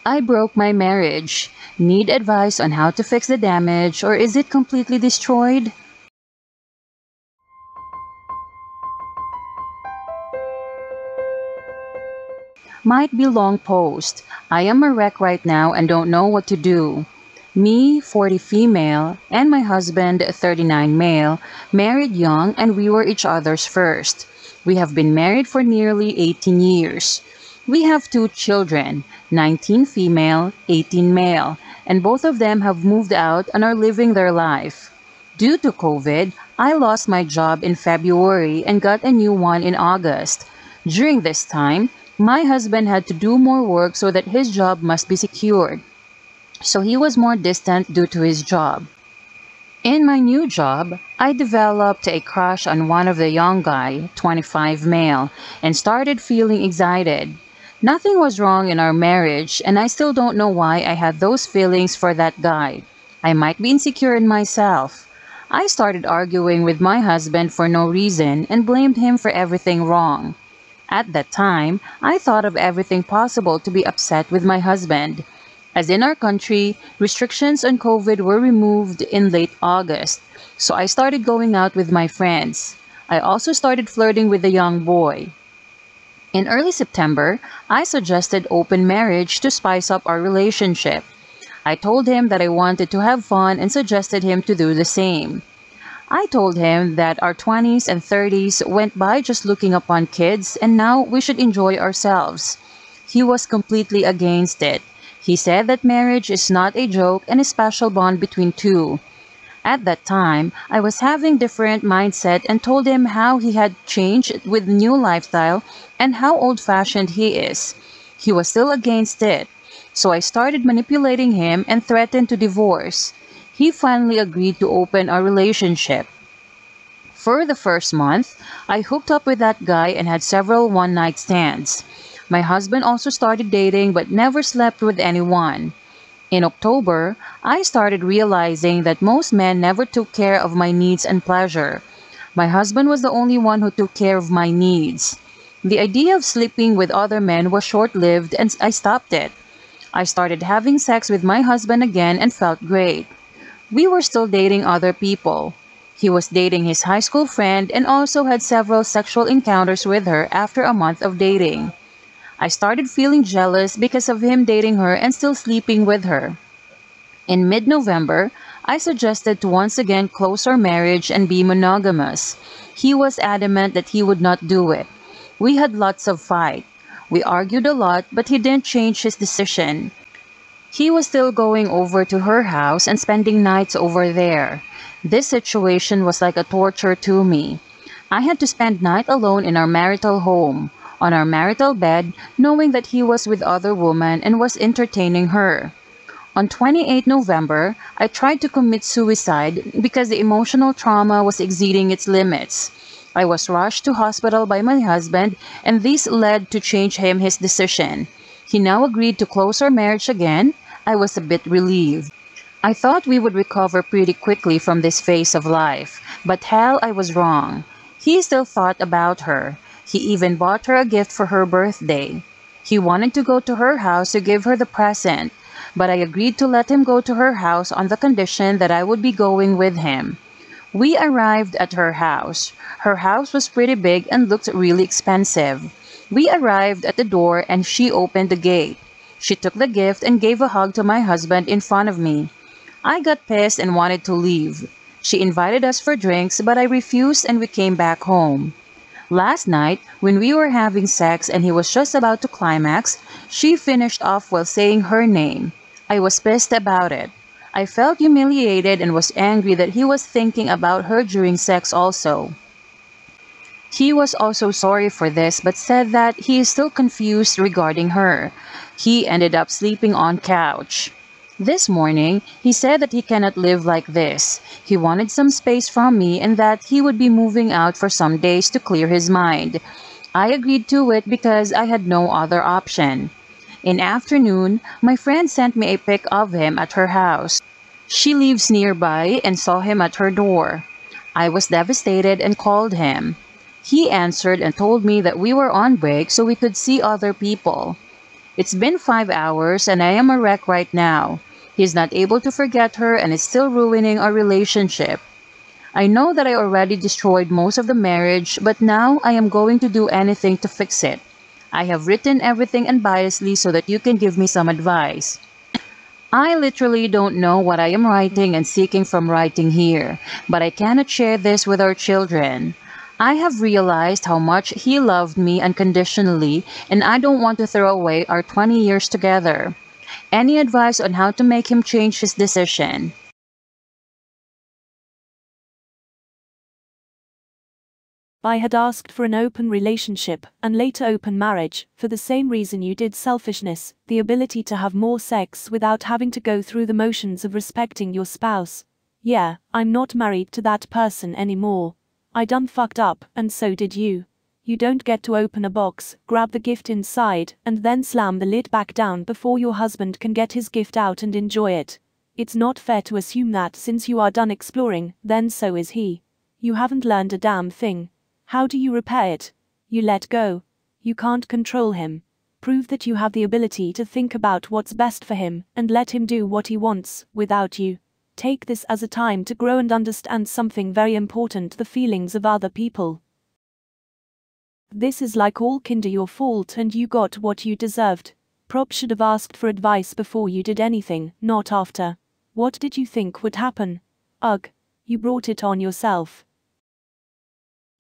I broke my marriage. Need advice on how to fix the damage, or is it completely destroyed? Might be long post. I am a wreck right now and don't know what to do. Me, 40 female, and my husband, 39 male, married young and we were each other's first. We have been married for nearly 18 years. We have 2 children, 19 female, 18 male, and both of them have moved out and are living their life. Due to COVID, I lost my job in February and got a new one in August. During this time, my husband had to do more work so that his job must be secured. So he was more distant due to his job. In my new job, I developed a crush on one of the young guy, 25 male, and started feeling excited. Nothing was wrong in our marriage, and I still don't know why I had those feelings for that guy. I might be insecure in myself. I started arguing with my husband for no reason and blamed him for everything wrong. At that time, I thought of everything possible to be upset with my husband. As in our country, restrictions on COVID were removed in late August, so I started going out with my friends. I also started flirting with a young boy. In early September, I suggested open marriage to spice up our relationship. I told him that I wanted to have fun and suggested him to do the same. I told him that our 20s and 30s went by just looking upon kids and now we should enjoy ourselves. He was completely against it. He said that marriage is not a joke and a special bond between two. At that time, I was having different mindset and told him how he had changed with new lifestyle and how old-fashioned he is. He was still against it. So I started manipulating him and threatened to divorce. He finally agreed to open our relationship. For the first month, I hooked up with that guy and had several one-night stands. My husband also started dating but never slept with anyone. In October, I started realizing that most men never took care of my needs and pleasure. My husband was the only one who took care of my needs. The idea of sleeping with other men was short-lived and I stopped it. I started having sex with my husband again and felt great. We were still dating other people. He was dating his high school friend and also had several sexual encounters with her after a month of dating. I started feeling jealous because of him dating her and still sleeping with her. In mid-November, I suggested to once again close our marriage and be monogamous. He was adamant that he would not do it. We had lots of fight. We argued a lot, but he didn't change his decision. He was still going over to her house and spending nights over there. This situation was like a torture to me. I had to spend night alone in our marital home, on our marital bed, knowing that he was with other women and was entertaining her. On 28 November, I tried to commit suicide because the emotional trauma was exceeding its limits. I was rushed to hospital by my husband and this led to change him his decision. He now agreed to close our marriage again. I was a bit relieved. I thought we would recover pretty quickly from this phase of life, but hell, I was wrong. He still thought about her. He even bought her a gift for her birthday. He wanted to go to her house to give her the present, but I agreed to let him go to her house on the condition that I would be going with him. We arrived at her house. Her house was pretty big and looked really expensive. We arrived at the door and she opened the gate. She took the gift and gave a hug to my husband in front of me. I got pissed and wanted to leave. She invited us for drinks, but I refused and we came back home. Last night, when we were having sex and he was just about to climax, she finished off while saying her name. I was pissed about it. I felt humiliated and was angry that he was thinking about her during sex also. He was also sorry for this but said that he is still confused regarding her. He ended up sleeping on couch. This morning, he said that he cannot live like this. He wanted some space from me and that he would be moving out for some days to clear his mind. I agreed to it because I had no other option. In afternoon, my friend sent me a pic of him at her house. She lives nearby and saw him at her door. I was devastated and called him. He answered and told me that we were on break so we could see other people. It's been 5 hours and I am a wreck right now. He's not able to forget her and is still ruining our relationship. I know that I already destroyed most of the marriage, but now I am going to do anything to fix it. I have written everything unbiasedly so that you can give me some advice. I literally don't know what I am writing and seeking from writing here, but I cannot share this with our children. I have realized how much he loved me unconditionally, and I don't want to throw away our 20 years together. Any advice on how to make him change his decision? I had asked for an open relationship and later open marriage for the same reason you did: selfishness, the ability to have more sex without having to go through the motions of respecting your spouse. Yeah, I'm not married to that person anymore. I done fucked up, and so did you. You don't get to open a box, grab the gift inside, and then slam the lid back down before your husband can get his gift out and enjoy it. It's not fair to assume that since you are done exploring, then so is he. You haven't learned a damn thing. How do you repair it? You let go. You can't control him. Prove that you have the ability to think about what's best for him and let him do what he wants without you. Take this as a time to grow and understand something very important: the feelings of other people. This is like all kinder your fault and you got what you deserved. Prop should have asked for advice before you did anything, not after. What did you think would happen? Ugh. You brought it on yourself.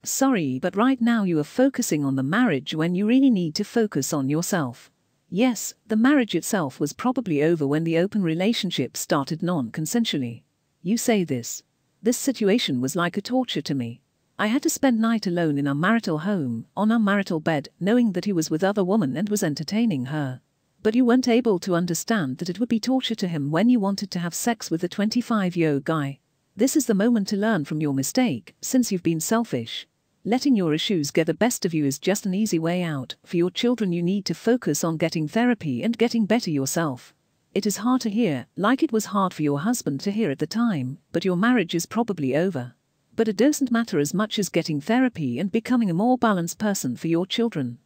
Sorry, but right now you are focusing on the marriage when you really need to focus on yourself. Yes, the marriage itself was probably over when the open relationship started non-consensually. You say this. This situation was like a torture to me. I had to spend night alone in our marital home, on our marital bed, knowing that he was with other woman and was entertaining her. But you weren't able to understand that it would be torture to him when you wanted to have sex with a 25-year-old guy. This is the moment to learn from your mistake, since you've been selfish. Letting your issues get the best of you is just an easy way out. For your children you need to focus on getting therapy and getting better yourself. It is hard to hear, like it was hard for your husband to hear at the time, but your marriage is probably over. But it doesn't matter as much as getting therapy and becoming a more balanced person for your children.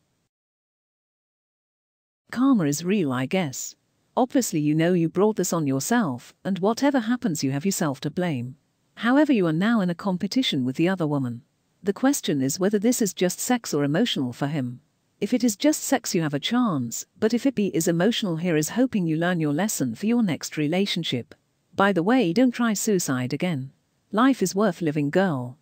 Karma is real, I guess. Obviously you know you brought this on yourself, and whatever happens you have yourself to blame. However, you are now in a competition with the other woman. The question is whether this is just sex or emotional for him. If it is just sex you have a chance, but if it is emotional, here is hoping you learn your lesson for your next relationship. By the way, don't try suicide again. Life is worth living, girl.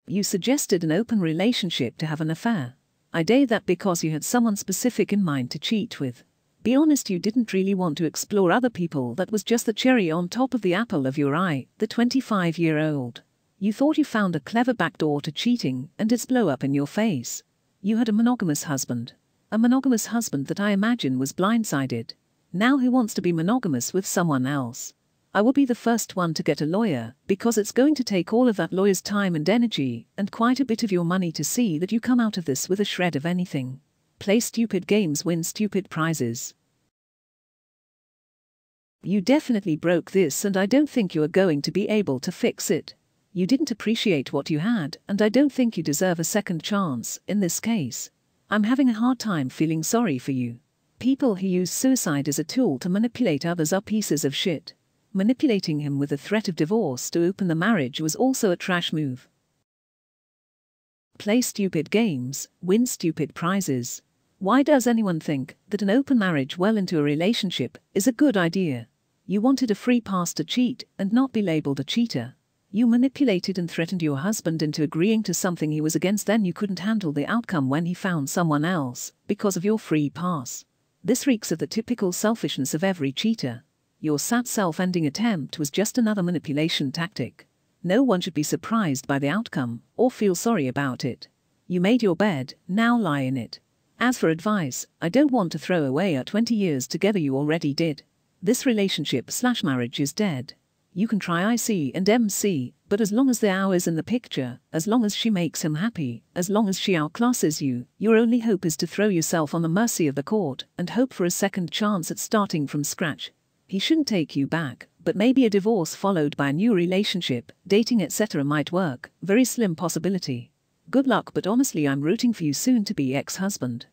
You suggested an open relationship to have an affair. I did that because you had someone specific in mind to cheat with. Be honest, you didn't really want to explore other people. That was just the cherry on top of the apple of your eye, the 25-year-old. You thought you found a clever backdoor to cheating, and it's blow up in your face. You had a monogamous husband. A monogamous husband that I imagine was blindsided. Now he wants to be monogamous with someone else. I will be the first one to get a lawyer, because it's going to take all of that lawyer's time and energy, and quite a bit of your money to see that you come out of this with a shred of anything. Play stupid games, win stupid prizes. You definitely broke this, and I don't think you are going to be able to fix it. You didn't appreciate what you had, and I don't think you deserve a second chance in this case. I'm having a hard time feeling sorry for you. People who use suicide as a tool to manipulate others are pieces of shit. Manipulating him with the threat of divorce to open the marriage was also a trash move. Play stupid games, win stupid prizes. Why does anyone think that an open marriage well into a relationship is a good idea? You wanted a free pass to cheat and not be labeled a cheater. You manipulated and threatened your husband into agreeing to something he was against. Then you couldn't handle the outcome when he found someone else, because of your free pass. This reeks of the typical selfishness of every cheater. Your sad self-ending attempt was just another manipulation tactic. No one should be surprised by the outcome, or feel sorry about it. You made your bed, now lie in it. As for advice, I don't want to throw away our 20 years together. You already did. This relationship/marriage is dead. You can try IC and MC, but as long as the hour is in the picture, as long as she makes him happy, as long as she outclasses you, your only hope is to throw yourself on the mercy of the court and hope for a second chance at starting from scratch. He shouldn't take you back, but maybe a divorce followed by a new relationship, dating etc. might work. Very slim possibility. Good luck, but honestly I'm rooting for you soon to be ex-husband.